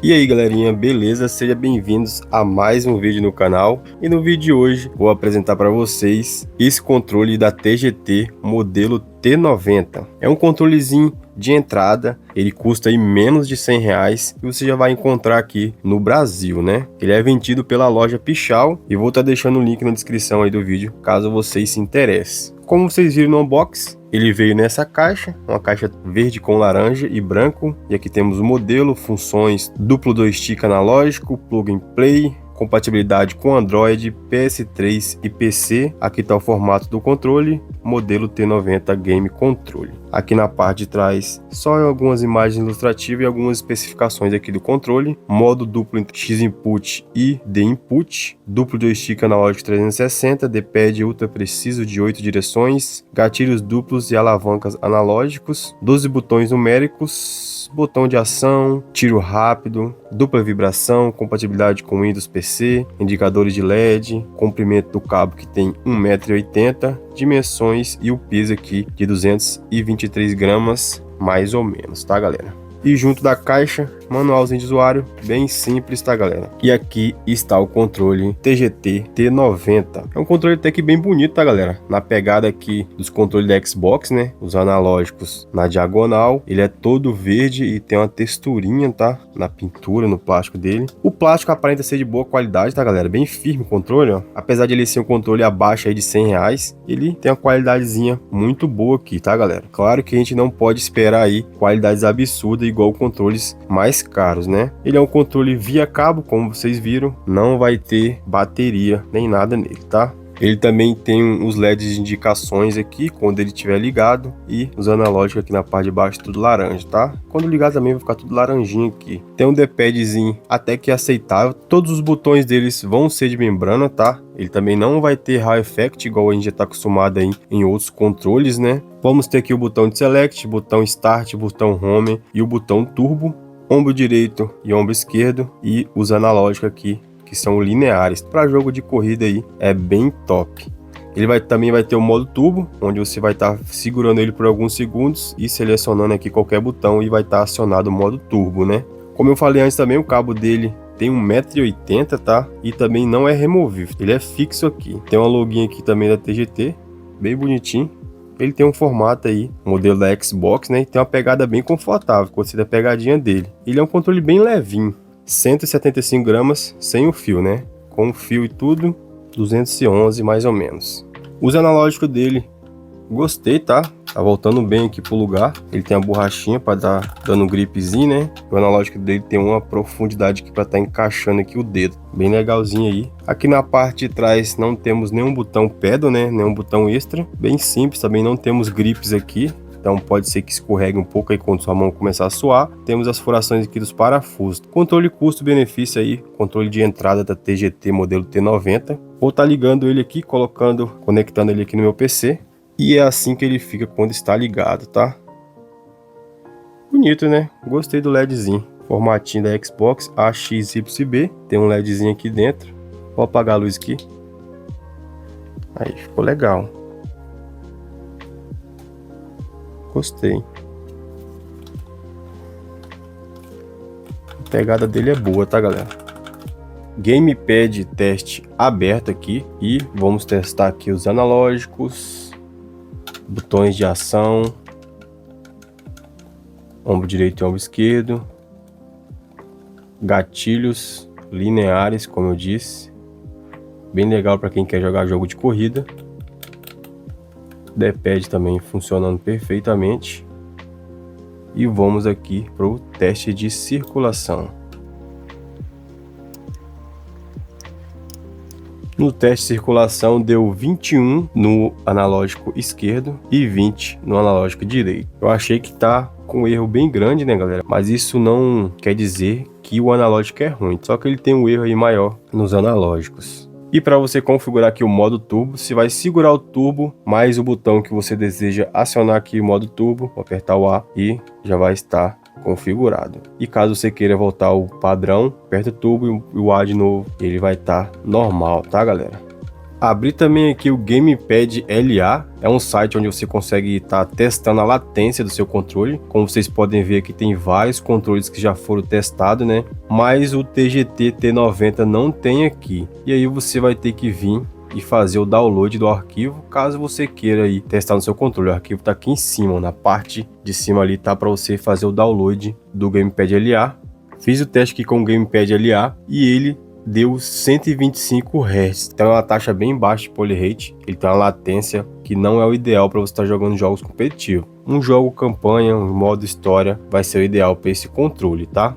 E aí galerinha, beleza? Sejam bem-vindos a mais um vídeo no canal. E no vídeo de hoje vou apresentar para vocês esse controle da TGT modelo T90. É um controlezinho de entrada, ele custa aí menos de R$100 e você já vai encontrar aqui no Brasil, né? Ele é vendido pela loja Pichau e vou estar deixando o link na descrição aí do vídeo, caso vocês se interessem. Como vocês viram no unboxing, ele veio nessa caixa, uma caixa verde com laranja e branco. E aqui temos o modelo, funções, duplo joystick analógico, plug and play, compatibilidade com Android, PS3 e PC. Aqui está o formato do controle, modelo T90 Game Controle. Aqui na parte de trás, só algumas imagens ilustrativas e algumas especificações aqui do controle. Modo duplo X input e D input, duplo joystick analógico 360, D-pad ultra preciso de 8 direções, gatilhos duplos e alavancas analógicos, 12 botões numéricos, botão de ação, tiro rápido, dupla vibração, compatibilidade com Windows PC, indicadores de LED, comprimento do cabo que tem 1,80 m, dimensões e o peso aqui de 223 gramas mais ou menos, tá galera? E junto da caixa, manualzinho de usuário, bem simples, tá galera? E aqui está o controle TGT T90. É um controle até que bem bonito, tá galera? Na pegada aqui dos controles da Xbox, né? Os analógicos na diagonal. Ele é todo verde e tem uma texturinha, tá? Na pintura, no plástico dele. O plástico aparenta ser de boa qualidade, tá galera? Bem firme o controle, ó. Apesar de ele ser um controle abaixo aí de R$100, ele tem uma qualidadezinha muito boa aqui, tá galera? Claro que a gente não pode esperar aí qualidades absurdas igual controles mais caros, né? Ele é um controle via cabo, como vocês viram, não vai ter bateria nem nada nele, tá? Ele também tem os LEDs de indicações aqui quando ele estiver ligado e os analógicos aqui na parte de baixo tudo laranja, tá? Quando ligar também vai ficar tudo laranjinho aqui. Tem um D-padzinho até que aceitável. Todos os botões deles vão ser de membrana, tá? Ele também não vai ter High Effect igual a gente já está acostumado aí em outros controles, né? Vamos ter aqui o botão de Select, botão Start, botão Home e o botão Turbo, ombro direito e ombro esquerdo e os analógicos aqui que são lineares. Para jogo de corrida aí é bem top. Ele também vai ter o modo turbo, onde você vai estar segurando ele por alguns segundos e selecionando aqui qualquer botão e vai estar acionado o modo turbo, né? Como eu falei antes também, o cabo dele tem 1,80 m, tá? E também não é removível, ele é fixo aqui. Tem uma login aqui também da TGT, bem bonitinho. Ele tem um formato aí, modelo da Xbox, né? E tem uma pegada bem confortável, gostei da pegadinha dele. Ele é um controle bem levinho, 175 gramas sem o fio, né? Com o fio e tudo, 211 mais ou menos. Os analógicos dele, gostei, tá? Tá voltando bem aqui pro lugar. Ele tem a borrachinha para dar dando um gripezinho, né? O analógico dele tem uma profundidade aqui para estar encaixando aqui o dedo. Bem legalzinho aí. Aqui na parte de trás não temos nenhum botão pedal, né? Nenhum botão extra. Bem simples, também não temos gripes aqui. Então pode ser que escorregue um pouco aí quando sua mão começar a suar. Temos as furações aqui dos parafusos. Controle custo-benefício aí, controle de entrada da TGT modelo T90. Vou estar ligando ele aqui, conectando ele aqui no meu PC. E é assim que ele fica quando está ligado, tá? Bonito, né? Gostei do LEDzinho. Formatinho da Xbox AXYB. Tem um LEDzinho aqui dentro. Vou apagar a luz aqui. Aí, ficou legal. Gostei. A pegada dele é boa, tá galera? Gamepad teste aberto aqui. E vamos testar aqui os analógicos, botões de ação, ombro direito e ombro esquerdo, gatilhos lineares, como eu disse, bem legal para quem quer jogar jogo de corrida. D-pad também funcionando perfeitamente. E vamos aqui para o teste de circulação. No teste de circulação deu 21 no analógico esquerdo e 20 no analógico direito. Eu achei que tá com um erro bem grande, né galera? Mas isso não quer dizer que o analógico é ruim, só que ele tem um erro aí maior nos analógicos. E para você configurar aqui o modo turbo, você vai segurar o turbo mais o botão que você deseja acionar aqui o modo turbo, vou apertar o A e já vai estar configurado. E caso você queira voltar ao padrão, aperta o turbo e o A de novo, ele vai estar normal, tá galera? Abri também aqui o Gamepad LA, é um site onde você consegue estar testando a latência do seu controle. Como vocês podem ver aqui, tem vários controles que já foram testados, né? Mas o TGT T90 não tem aqui. E aí você vai ter que vir e fazer o download do arquivo, caso você queira aí testar no seu controle. O arquivo tá aqui em cima, na parte de cima ali tá para você fazer o download do Gamepad LA. Fiz o teste aqui com o Gamepad LA e ele deu 125 Hz, então é uma taxa bem baixa de polyrate. Ele tem uma latência que não é o ideal para você estar jogando jogos competitivos. Um jogo campanha, um modo história, vai ser o ideal para esse controle, tá?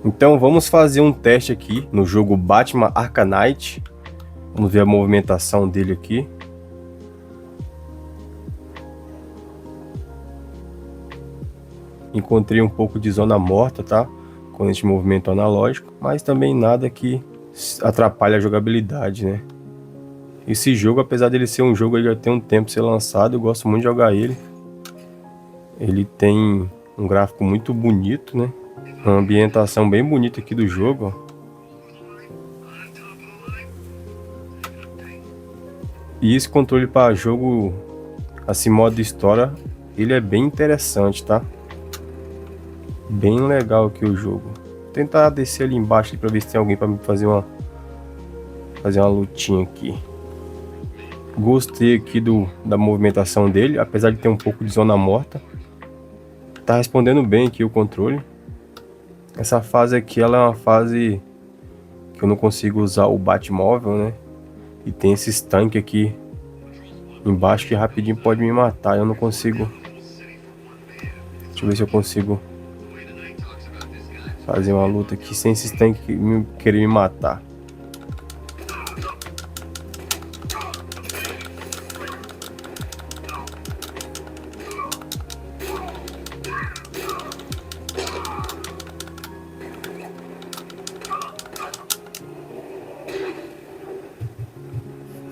Então vamos fazer um teste aqui no jogo Batman Arkham Knight. Vamos ver a movimentação dele aqui. Encontrei um pouco de zona morta, tá? Com este movimento analógico, mas também nada que atrapalhe a jogabilidade, né? Esse jogo, apesar dele ser um jogo que já tem um tempo de ser lançado, eu gosto muito de jogar ele. Ele tem um gráfico muito bonito, né? Uma ambientação bem bonita aqui do jogo, ó. E esse controle para jogo assim, modo história, ele é bem interessante, tá? Bem legal aqui o jogo. Vou tentar descer ali embaixo para ver se tem alguém para me fazer uma lutinha aqui. Gostei aqui da movimentação dele, apesar de ter um pouco de zona morta. Tá respondendo bem aqui o controle. Essa fase aqui, ela é uma fase que eu não consigo usar o Batmóvel, né? E tem esses tanques aqui embaixo que rapidinho pode me matar. Eu não consigo. Deixa eu ver se eu consigo fazer uma luta aqui sem esses tanques querer me matar.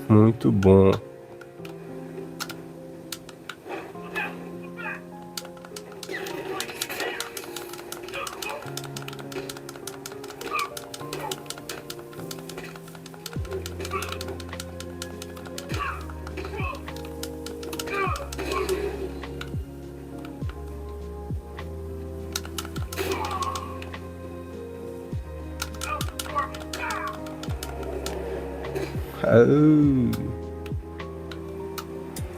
Muito bom.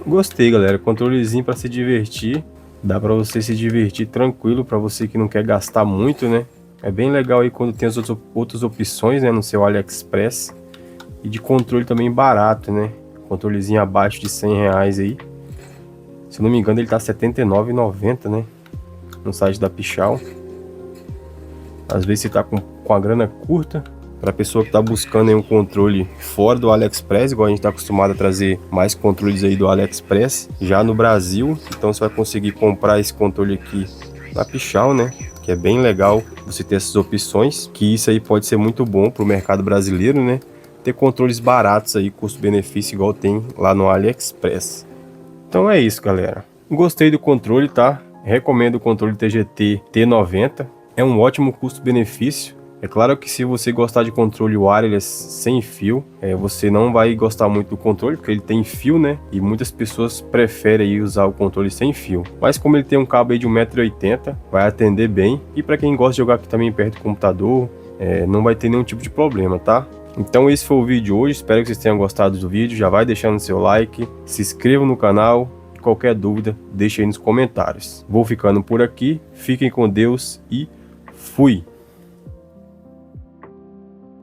Gostei, galera. Controlezinho para se divertir. Dá para você se divertir tranquilo, para você que não quer gastar muito, né? É bem legal aí quando tem as outras opções, né, no seu AliExpress. E de controle também barato, né? Controlezinho abaixo de R$100 aí. Se eu não me engano, ele tá R$ 79,90, né? No site da Pichau. Às vezes você tá com a grana curta. Para pessoa que tá buscando aí um controle fora do AliExpress, igual a gente tá acostumado a trazer mais controles aí do AliExpress, já no Brasil. Então você vai conseguir comprar esse controle aqui na Pichau, né? Que é bem legal você ter essas opções, que isso aí pode ser muito bom pro mercado brasileiro, né? Ter controles baratos aí, custo-benefício igual tem lá no AliExpress. Então é isso, galera. Gostei do controle, tá? Recomendo o controle TGT T90. É um ótimo custo-benefício. É claro que se você gostar de controle wireless sem fio, você não vai gostar muito do controle, porque ele tem fio, né? E muitas pessoas preferem usar o controle sem fio. Mas como ele tem um cabo aí de 1,80 m, vai atender bem. E para quem gosta de jogar aqui também perto do computador, não vai ter nenhum tipo de problema, tá? Então esse foi o vídeo de hoje, espero que vocês tenham gostado do vídeo. Já vai deixando seu like, se inscreva no canal. Qualquer dúvida, deixe aí nos comentários. Vou ficando por aqui, fiquem com Deus e fui!